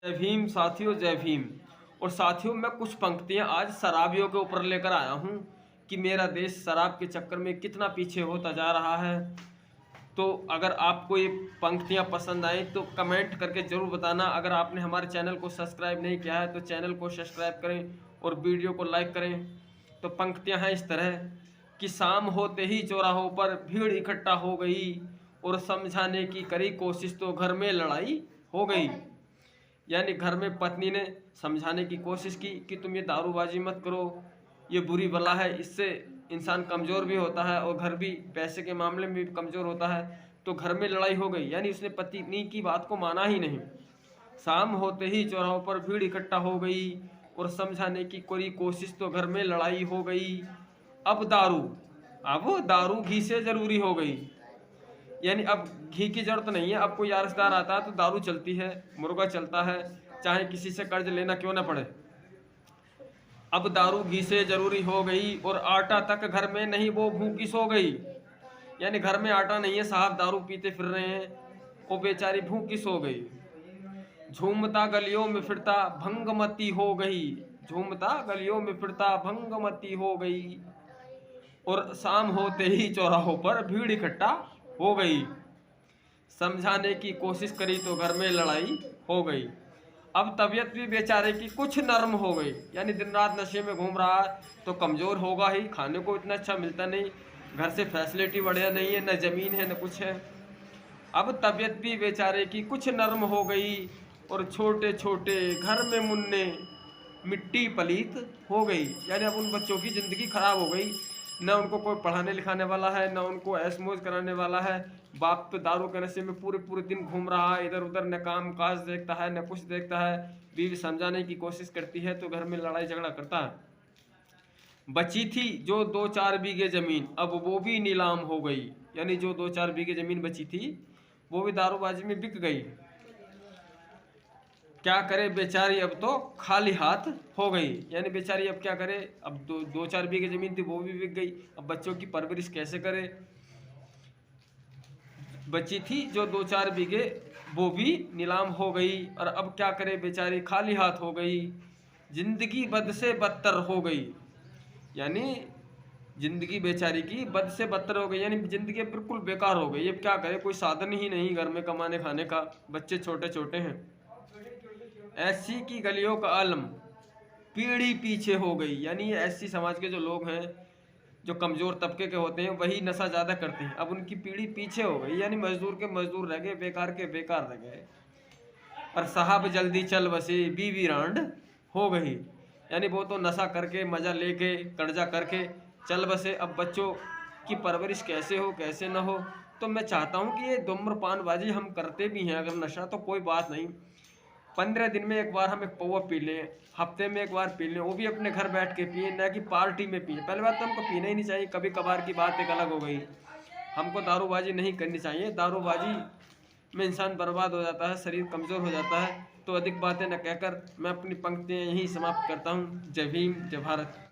जय भीम साथियों, जय भीम। और साथियों, मैं कुछ पंक्तियां आज शराबियों के ऊपर लेकर आया हूं कि मेरा देश शराब के चक्कर में कितना पीछे होता जा रहा है। तो अगर आपको ये पंक्तियां पसंद आए तो कमेंट करके ज़रूर बताना। अगर आपने हमारे चैनल को सब्सक्राइब नहीं किया है तो चैनल को सब्सक्राइब करें और वीडियो को लाइक करें। तो पंक्तियां हैं इस तरह कि शाम होते ही चौराहों पर भीड़ इकट्ठा हो गई और समझाने की करी कोशिश तो घर में लड़ाई हो गई। यानी घर में पत्नी ने समझाने की कोशिश की कि तुम ये दारूबाजी मत करो, ये बुरी बला है, इससे इंसान कमज़ोर भी होता है और घर भी पैसे के मामले में भी कमज़ोर होता है। तो घर में लड़ाई हो गई, यानी उसने पत्नी की बात को माना ही नहीं। शाम होते ही चौराहों पर भीड़ इकट्ठा हो गई और समझाने की कोई कोशिश तो घर में लड़ाई हो गई। अब दारू घी से ज़रूरी हो गई। यानी अब घी की जरूरत नहीं है। अब कोई यारसदार आता है तो दारू चलती है, मुर्गा चलता है, चाहे किसी से कर्ज लेना क्यों ना पड़े। अब दारू घी से जरूरी हो गई और आटा तक घर में नहीं, वो भूखी सो गई। यानी घर में आटा नहीं है, साहब दारू पीते फिर रहे हैं, वो बेचारी भूखी सो गई। झूमता गलियों में फिरता भंगमती हो गई, झूमता गलियों में फिरता भंगमती हो गई। और शाम होते ही चौराहों पर भीड़ इकट्ठा हो गई। समझाने की कोशिश करी तो घर में लड़ाई हो गई। अब तबीयत भी बेचारे की कुछ नर्म हो गई। यानी दिन रात नशे में घूम रहा है तो कमज़ोर होगा ही, खाने को इतना अच्छा मिलता नहीं, घर से फैसिलिटी बढ़िया नहीं है, न ज़मीन है न कुछ है। अब तबीयत भी बेचारे की कुछ नर्म हो गई और छोटे छोटे घर में मुन्ने मिट्टी पलीत हो गई। यानी अब उन बच्चों की ज़िंदगी खराब हो गई, न उनको कोई पढ़ाने लिखाने वाला है, न उनको ऐश मौज कराने वाला है। बाप तो दारू के नशे में पूरे पूरे दिन घूम रहा है इधर उधर, न काम काज देखता है न कुछ देखता है। बीवी समझाने की कोशिश करती है तो घर में लड़ाई झगड़ा करता है। बची थी जो 2-4 बीघे ज़मीन, अब वो भी नीलाम हो गई। यानी जो 2-4 बीघे ज़मीन बची थी वो भी दारूबाजी में बिक गई। क्या करे बेचारी, अब तो खाली हाथ हो गई। यानी बेचारी अब क्या करे, अब 2-4 बीघे ज़मीन थी वो भी बिक गई। अब बच्चों की परवरिश कैसे करे। बची थी जो 2-4 बीघे वो भी नीलाम हो गई और अब क्या करे बेचारी, खाली हाथ हो गई। जिंदगी बद से बदतर हो गई। यानी जिंदगी बेचारी की बद से बदतर हो गई, यानी जिंदगी बिल्कुल बेकार हो गई। अब क्या करे, कोई साधन ही नहीं घर में कमाने खाने का, बच्चे छोटे छोटे हैं। ऐसी की गलियों का आलम पीढ़ी पीछे हो गई। यानी ये ऐसी समाज के जो लोग हैं, जो कमज़ोर तबके के होते हैं, वही नशा ज़्यादा करते हैं। अब उनकी पीढ़ी पीछे हो गई, यानी मजदूर के मजदूर रह गए, बेकार के बेकार रह गए। और साहब जल्दी चल बसे बीवी रांड हो गई। यानी वो तो नशा करके मज़ा लेके कर्जा करके चल बसे। अब बच्चों की परवरिश कैसे हो कैसे ना हो। तो मैं चाहता हूँ कि ये धूम्रपानबाजी हम करते भी हैं, अगर नशा तो कोई बात नहीं, 15 दिन में एक बार हम एक पौवा पी लें, हफ्ते में एक बार पी लें, वो भी अपने घर बैठ के पिए, ना कि पार्टी में पिए। पहली बात तो हमको पीना ही नहीं चाहिए, कभी कभार की बात एक अलग हो गई। हमको दारूबाजी नहीं करनी चाहिए। दारूबाजी में इंसान बर्बाद हो जाता है, शरीर कमज़ोर हो जाता है। तो अधिक बातें न कहकर मैं अपनी पंक्तियाँ यहीं समाप्त करता हूँ। जय भीम, जय भारत।